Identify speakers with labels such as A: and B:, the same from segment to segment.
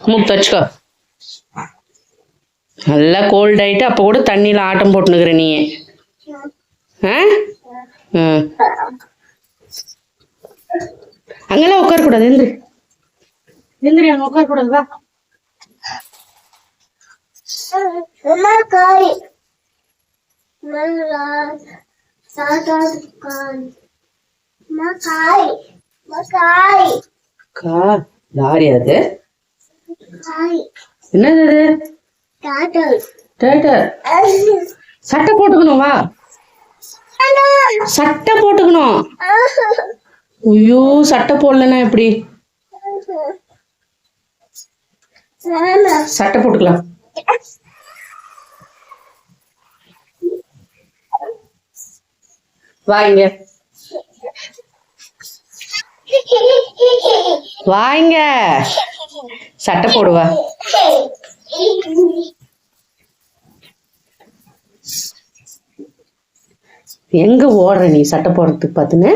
A: மூக்கு தச்சுக்கோ. நல்லா கோல்ட் ஆயிட்டு அப்போ கூட தண்ணியில ஆட்டம் போட்டுனுக்குற நீ. அங்கெல்லாம் உட்கார கூடாது. எந்திரி எந்திரி, அங்க உட்கார கூடாது. வா. லாரி அது என்னது? சட்டை போட்டுக்கணும். வா, சட்டை போட்டுக்கணும். ஐயோ, சட்டை போடலன்னா எப்படி? சட்டை போட்டுக்கலாம். வாங்க வாங்க, சட்டை போடுவா. எங்க ஓடுற நீ சட்டை போடுறதுக்கு பாத்துன்னு?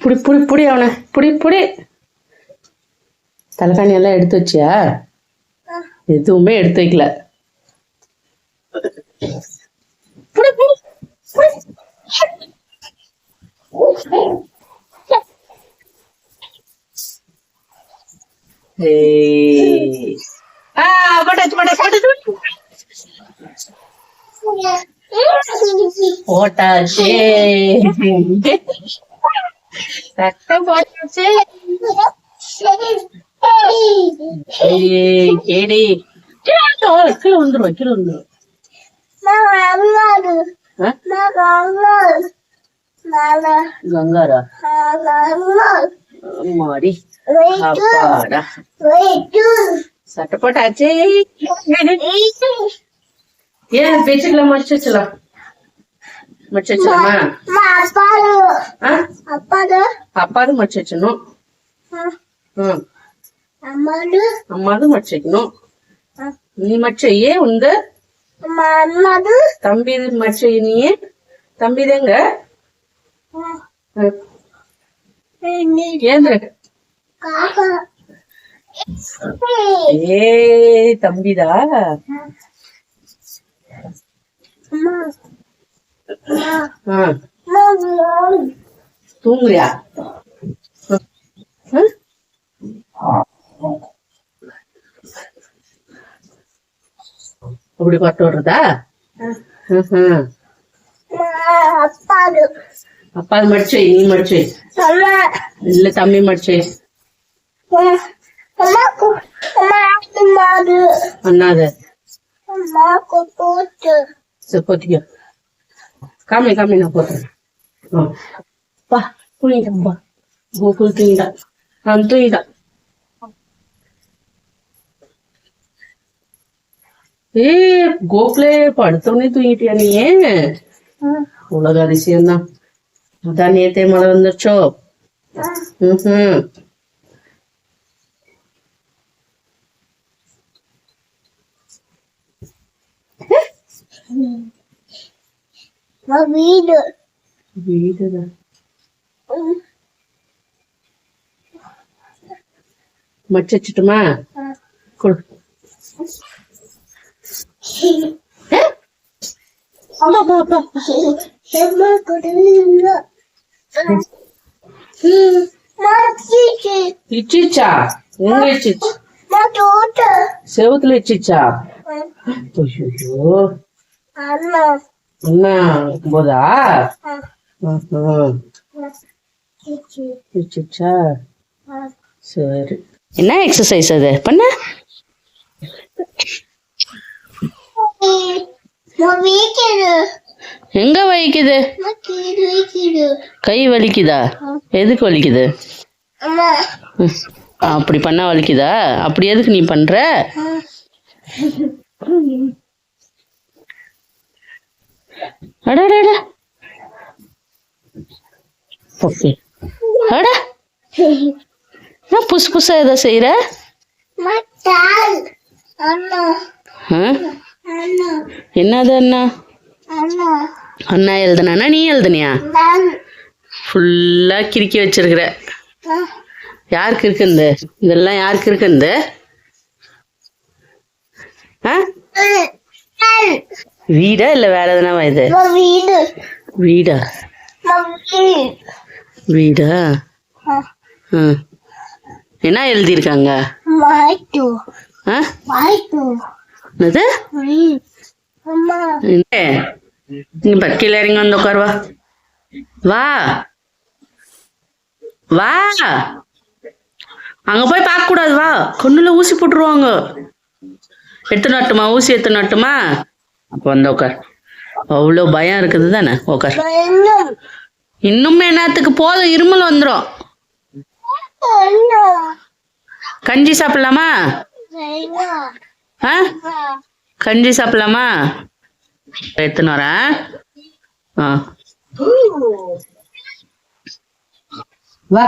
A: புடி புடி புடி, அவனை புடி புடி. தலைக்காணி எல்லாம் எடுத்து வச்சியா? எதுவுமே எடுத்து வைக்கல. போட்டாச்சு, சட்டை போட்டாச்சு. கேடி கீழே வந்துடும், கீழே வந்துடும். கங்காரா மாடி. அப்பாடா, சட்டை போட்டாச்சு. ஏன் பேச்சுக்கலாம்? மடிச்சு வச்சலாம், மடிச்சு வச்சலாமா? அப்பாது மடிச்சு வச்சணும். அம்மாது மடிச்சு வைக்கணும். நீ மடிச்ச ஏன் உங்க தம்பி மடிச்ச? நீ தம்பிதேங்க ஏந்திர. ஏ தம்பிதா. தூங்குறியா? அப்படி பட்டு விடுறதா? அப்பாது மடிச்சு, நீ மடிச்சு இல்ல தம்பி மடிச்சு. அண்ணாது சரி போத்திக்க. காமி காமி, நான் போத்துறேன். பா தூங்கிட்டா, கோகுல் தூங்கிட்டா, நான் தூங்கிட்டான். ஏ கோகுலே, படுத்தோடனே தூங்கிட்டியா நீ? உலக அதிசயம் தான். அதான் நேத்தே மழை வந்துருச்சோ. வீடு வீடுதான். மடிச்சு வச்சுட்டுமா? கொடு. இச்சிச்சா? எங்க இச்சிச்சு? செவுத்துல இச்சிச்சா? அண்ணா போதா? இச்சிச்சா? சரி. என்ன எக்ஸசைஸ் அது பண்ண? எங்க வலிக்குது? கை வலிக்குதா? எதுக்கு வலிக்குது? அப்படி பண்ணா வலிக்குதா? அப்படி எதுக்கு நீ பண்ற? அடடா, ஓகே. அட புதுசு புதுசா ஏதோ செய்யற? என்னது அண்ணா? அண்ணா எழுதுனா நீ எழுதுனியா? ஃபுல்லா கிறுக்கி வச்சிருக்கிற. யாருக்கு இருக்குந்து இதெல்லாம்? யாருக்கு இருக்குந்து? வீடா இல்ல வேற எதுனா? இது வீடா? வீடா? என்ன எழுதியிருக்காங்க? கீழே இறங்கி வந்து உட்காருவா. வா வா, அங்க போய் பார்க்க கூடாது. வா, கண்ணுல ஊசி போட்டுருவாங்க. எடுத்து நட்டுமா? ஊசி எடுத்து நட்டுமா? அப்ப வந்து உட்கார். அவ்வளவு பயம் இருக்குது தானே? உட்கார். இன்னுமே என்னத்துக்கு? போதும், இருமல் வந்துடும். கஞ்சி சாப்பிடலாமா? கஞ்சி சாப்பிடலாமா? எடுத்துன்னு வரேன். வா.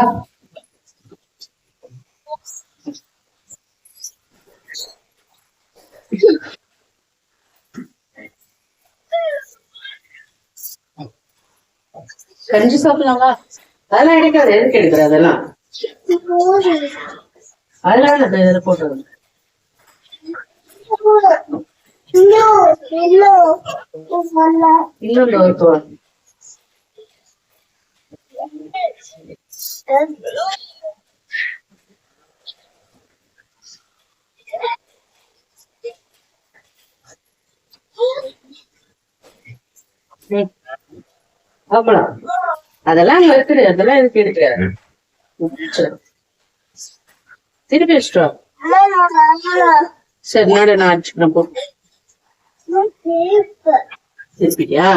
A: கஞ்சி சாப்பிடலாமா? அதெல்லாம் எடுக்காது. எதுக்கு எடுக்கிற? அதெல்லாம் அதெல்லாம் போட்டு இன்னொன்று ஒருத்தோம். அதெல்லாம் அங்க இருக்குது. அதெல்லாம் எதுக்கு எடுக்கிற? திருப்பி வச்சிட்டோம். சரி, நோட நான் அடிச்சுக்கிறேன். போ. திருப்பியா?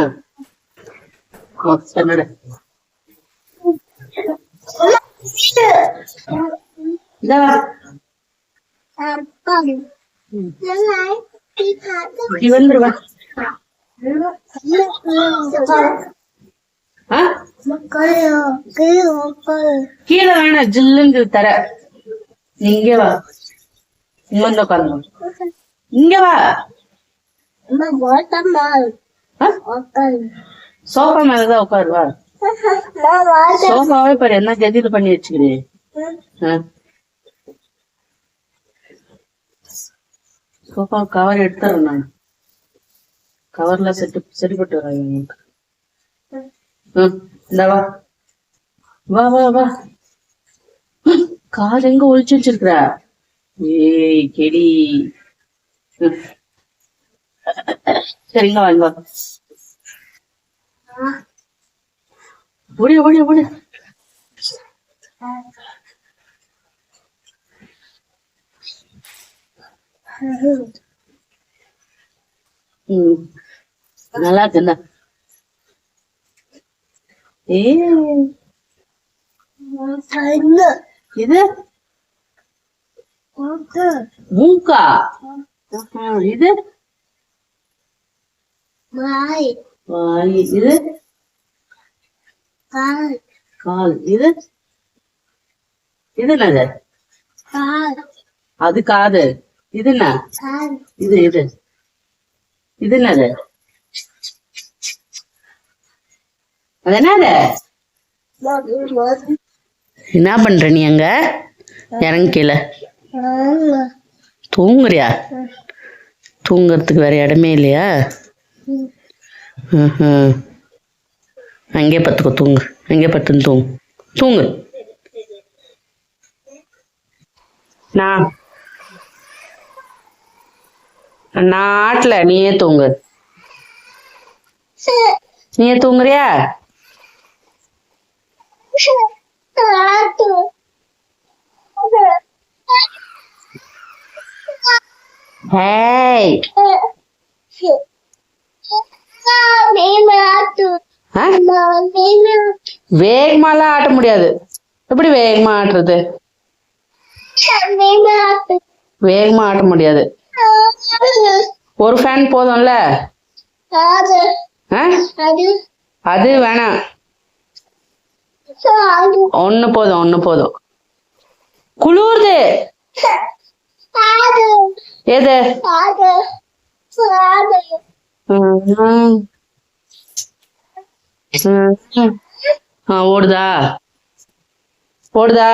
A: சரி, நட. வந்துருவா. கீழே வேணாம், ஜில்லுன்னு தர. இங்க வா. இங்க வந்து உட்காந்து. இங்க வா. சோஃபா மேலதான் உட்காருவா. சோஃபாவே பாரு என்ன கதியில பண்ணி வச்சுக்கிறேன். சோஃபா கவர் எடுத்துறேன் நான். கவர்ல சரிப்பட்டு வராங்க. இந்த வா வா வா வா. கால் எங்க ஒழிச்சு வச்சிருக்கிற? ஏய் கெடி. சரிங்க, வாங்க. ஓடி ஓடி ஓடி. நல்லா இருக்குண்ணா. இது மூக்கா? இது வாய். இது கால். இது என்னது? அது காது. இது என்ன? இது இது இது என்னது? அது என்னது? என்ன பண்ற நீ? அங்க இறங்க கீழே. தூங்குறியா? தூங்குறதுக்கு வேற இடமே இல்லையா? அங்கே பத்துக்கோ. தூங்கு. அங்கே பத்துன்னு தூங்கு. தூங்கு. நான் ஆட்டல. நீயே தூங்கு. நீயே தூங்குறியா? ஹேய், வேகமாலாம் ஆட்ட முடியாது. எப்படி வேகமா ஆட்டுறது? வேகமா ஆட்ட முடியாது. ஒரு ஃபேன் போதும்ல? அது வேணாம். ஒண்ணு போதும், ஒண்ணு போதும். குளிருது. எது? ஓடுதா ஓடுதா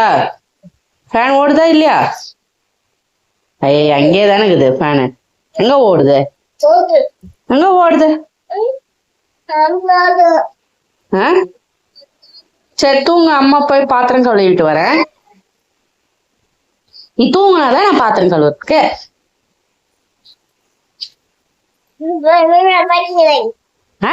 A: ஃபேன் ஓடுதா இல்லையா? ஐய அங்கேயே தானே இருக்குது ஃபேனு. எங்க ஓடுது எங்க ஓடுது? ஆ? சரி தூங்க, அம்மா போய் பாத்திரம் கழுவிட்டு வரேன். நீ தூங்கினாதான் நான் பாத்திரம் கழுவுறதுக்கு. ஆ?